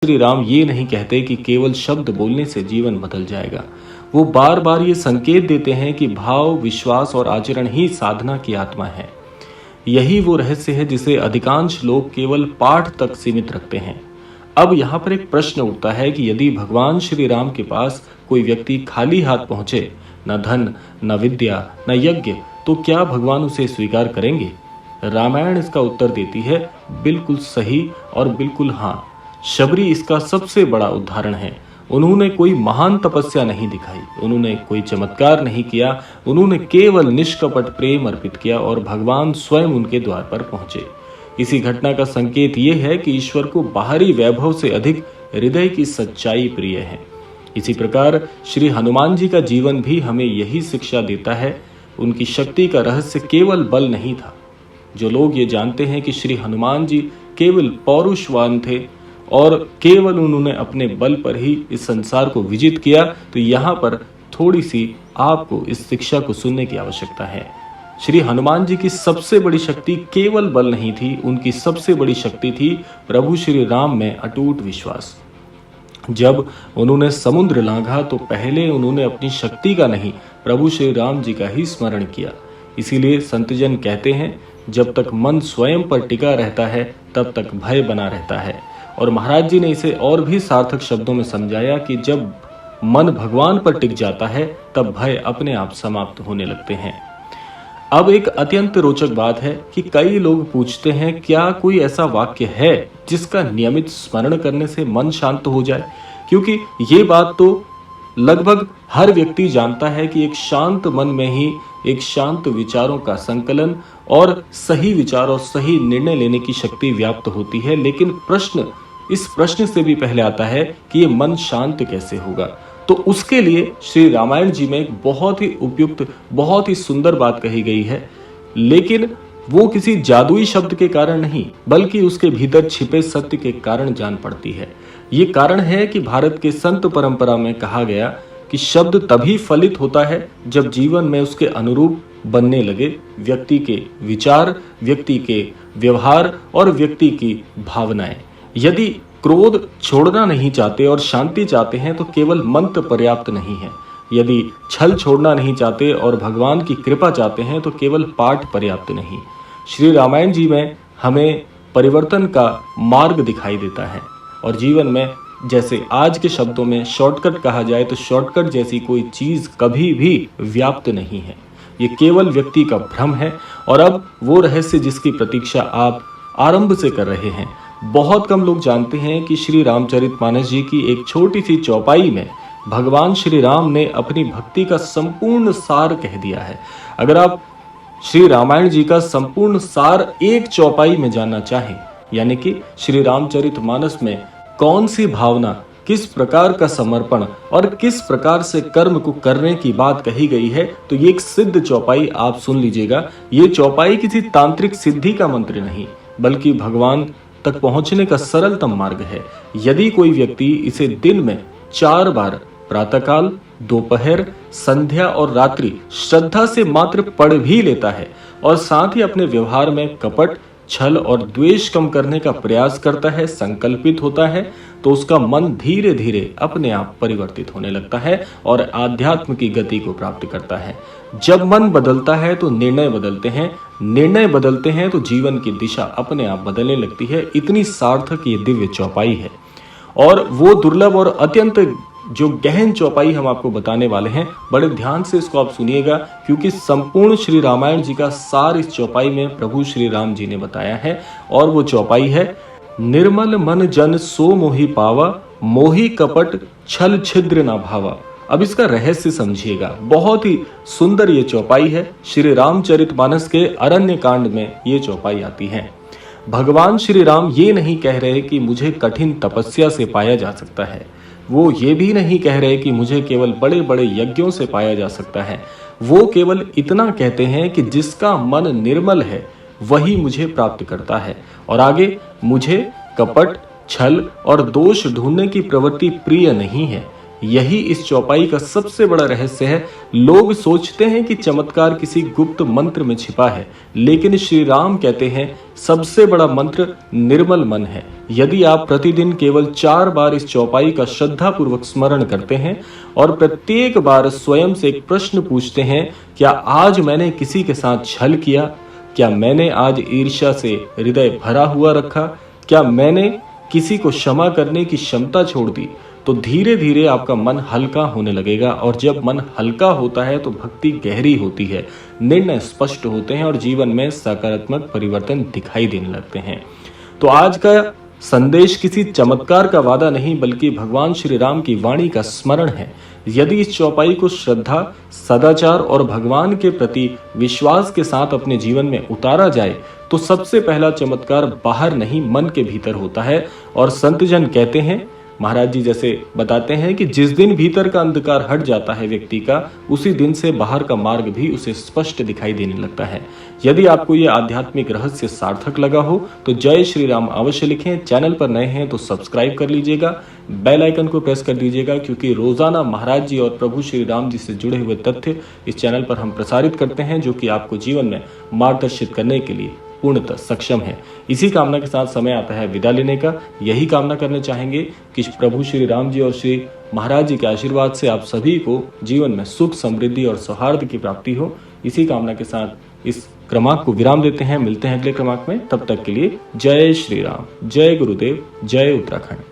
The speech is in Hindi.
श्री राम ये नहीं कहते कि केवल शब्द बोलने से जीवन बदल जाएगा। वो बार बार ये संकेत देते हैं कि भाव, विश्वास और आचरण ही साधना की आत्मा है। यही वो रहस्य है जिसे अधिकांश लोग केवल पाठ तक सीमित रखते हैं। अब यहाँ पर एक प्रश्न उठता है कि यदि भगवान श्री राम के पास कोई व्यक्ति खाली हाथ पहुंचे, न धन, न विद्या, न यज्ञ, तो क्या भगवान उसे स्वीकार करेंगे? रामायण इसका उत्तर देती है, बिल्कुल सही और बिल्कुल हाँ। शबरी इसका सबसे बड़ा उदाहरण है। उन्होंने कोई महान तपस्या नहीं दिखाई, उन्होंने कोई चमत्कार नहीं किया, उन्होंने केवल निष्कपट प्रेम अर्पित किया और भगवान स्वयं उनके द्वार पर पहुंचे। इसी घटना का संकेत यह है कि ईश्वर को बाहरी वैभव से अधिक हृदय की सच्चाई प्रिय है। इसी प्रकार श्री हनुमान जी का जीवन भी हमें यही शिक्षा देता है। उनकी शक्ति का रहस्य केवल बल नहीं था। जो लोग ये जानते हैं कि श्री हनुमान जी केवल पौरुषवान थे और केवल उन्होंने अपने बल पर ही इस संसार को विजित किया, तो यहाँ पर थोड़ी सी आपको इस शिक्षा को सुनने की आवश्यकता है। श्री हनुमान जी की सबसे बड़ी शक्ति केवल बल नहीं थी, उनकी सबसे बड़ी शक्ति थी प्रभु श्री राम में अटूट विश्वास। जब उन्होंने समुद्र लांघा तो पहले उन्होंने अपनी शक्ति का नहीं, प्रभु श्री राम जी का ही स्मरण किया। इसीलिए संतजन कहते हैं, जब तक मन स्वयं पर टिका रहता है तब तक भय बना रहता है। और महाराज जी ने इसे और भी सार्थक शब्दों में समझाया कि जब मन भगवान पर टिक जाता है तब भय अपने आप समाप्त होने लगते हैं। अब एक अत्यंत रोचक बात है कि कई लोग पूछते हैं, क्या कोई ऐसा वाक्य है जिसका नियमित स्मरण करने से मन शांत हो जाए? क्योंकि ये बात तो लगभग हर व्यक्ति जानता है कि एक शांत मन में ही एक शांत विचारों का संकलन और सही विचार और सही निर्णय लेने की शक्ति व्याप्त होती है। लेकिन इस प्रश्न से भी पहले आता है कि ये मन शांत कैसे होगा। तो उसके लिए श्री रामायण जी में एक बहुत ही उपयुक्त, बहुत ही सुंदर बात कही गई है, लेकिन वो किसी जादुई शब्द के कारण नहीं, बल्कि उसके भीतर छिपे सत्य के कारण जान पड़ती है। ये कारण है कि भारत के संत परंपरा में कहा गया कि शब्द तभी फलित होता है जब जीवन में उसके अनुरूप बनने लगे व्यक्ति के विचार, व्यक्ति के व्यवहार और व्यक्ति की भावनाएं। यदि क्रोध छोड़ना नहीं चाहते और शांति चाहते हैं तो केवल मंत्र पर्याप्त नहीं है। यदि छल छोड़ना नहीं चाहते और भगवान की कृपा चाहते हैं तो केवल पाठ पर्याप्त नहीं। श्री रामायण जी में हमें परिवर्तन का मार्ग दिखाई देता है और जीवन में, जैसे आज के शब्दों में शॉर्टकट कहा जाए, तो शॉर्टकट जैसी कोई चीज कभी भी व्याप्त नहीं है। ये केवल व्यक्ति का भ्रम है। और अब वो रहस्य जिसकी प्रतीक्षा आप आरंभ से कर रहे हैं। बहुत कम लोग जानते हैं कि श्री रामचरितमानस जी की एक छोटी सी चौपाई में भगवान श्री राम ने अपनी भक्ति का संपूर्ण सार कह दिया है। अगर आप श्री रामायण जी का संपूर्ण सार एक चौपाई में जानना चाहें, यानी कि श्री रामचरितमानस में कौन सी भावना, किस प्रकार का समर्पण और किस प्रकार से कर्म को करने की बात कही गई है, तो ये एक सिद्ध चौपाई आप सुन लीजिएगा। ये चौपाई किसी तांत्रिक सिद्धि का मंत्र नहीं, बल्कि भगवान तक पहुंचने का सरलतम मार्ग है। यदि कोई व्यक्ति इसे दिन में 4 बार, प्रातःकाल, दोपहर, संध्या और रात्रि श्रद्धा से मात्र पढ़ भी लेता है और साथ ही अपने व्यवहार में कपट, छल और द्वेष कम करने का प्रयास करता है, संकल्पित होता है, तो उसका मन धीरे धीरे अपने आप परिवर्तित होने लगता है और आध्यात्म की गति को प्राप्त करता है। जब मन बदलता है तो निर्णय बदलते हैं, निर्णय बदलते हैं तो जीवन की दिशा अपने आप बदलने लगती है। इतनी सार्थक ये दिव्य चौपाई है और वो दुर्लभ और अत्यंत जो गहन चौपाई हम आपको बताने वाले हैं। बड़े ध्यान से इसको आप सुनिएगा, क्योंकि संपूर्ण श्री रामायण जी का सार इस चौपाई में प्रभु श्री राम जी ने बताया है। और वो चौपाई है, निर्मल मन जन सो मोहि पावा, मोहि कपट छल छिद्र ना भावा। अब इसका रहस्य समझिएगा। बहुत ही सुंदर ये चौपाई है। श्री रामचरितमानस के अरण्य कांड में ये चौपाई आती है। भगवान श्री राम ये नहीं कह रहे कि मुझे कठिन तपस्या से पाया जा सकता है। वो ये भी नहीं कह रहे कि मुझे केवल बड़े बड़े यज्ञों से पाया जा सकता है। वो केवल इतना कहते हैं कि जिसका मन निर्मल है वही मुझे प्राप्त करता है। और आगे, मुझे कपट, छल और दोष ढूंढने की प्रवृत्ति प्रिय नहीं है। यही इस चौपाई का सबसे बड़ा रहस्य है। लोग सोचते हैं कि चमत्कार किसी गुप्त मंत्र में छिपा है, लेकिन श्री राम कहते हैं सबसे बड़ा मंत्र निर्मल मन है। यदि आप प्रतिदिन केवल 4 बार इस चौपाई का श्रद्धापूर्वक स्मरण करते हैं और प्रत्येक बार स्वयं से एक प्रश्न पूछते हैं, क्या आज मैंने किसी के साथ छल किया? क्या मैंने आज ईर्ष्या से हृदय भरा हुआ रखा? क्या मैंने किसी को क्षमा करने की क्षमता छोड़ दी? तो धीरे धीरे आपका मन हल्का होने लगेगा, और जब मन हल्का होता है तो भक्ति गहरी होती है, निर्णय स्पष्ट होते हैं और जीवन में सकारात्मक परिवर्तन दिखाई देने लगते हैं। तो आज का संदेश किसी चमत्कार का वादा नहीं, बल्कि भगवान श्री राम की वाणी का स्मरण है। यदि इस चौपाई को श्रद्धा, सदाचार और भगवान के प्रति विश्वास के साथ अपने जीवन में उतारा जाए तो सबसे पहला चमत्कार बाहर नहीं, मन के भीतर होता है। और संतजन कहते हैं, महाराज जी जैसे बताते हैं कि जिस दिन भीतर का अंधकार हट जाता है व्यक्ति का, उसी दिन से बाहर का मार्ग भी उसे स्पष्ट दिखाई देने लगता है। यदि आपको ये आध्यात्मिक रहस्य सार्थक लगा हो तो जय श्री राम अवश्य लिखें। चैनल पर नए हैं तो सब्सक्राइब कर लीजिएगा, बेल आइकन को प्रेस कर दीजिएगा, क्योंकि रोजाना महाराज जी और प्रभु श्री राम जी से जुड़े हुए तथ्य इस चैनल पर हम प्रसारित करते हैं, जो कि आपको जीवन में मार्गदर्शित करने के लिए पूर्णतः सक्षम है। इसी कामना के साथ समय आता है विदा लेने का। यही कामना करना चाहेंगे कि प्रभु श्री राम जी और श्री महाराज जी के आशीर्वाद से आप सभी को जीवन में सुख, समृद्धि और सौहार्द की प्राप्ति हो। इसी कामना के साथ इस क्रमांक को विराम देते हैं। मिलते हैं अगले क्रमांक में, तब तक के लिए जय श्री राम, जय गुरुदेव, जय उत्तराखंड।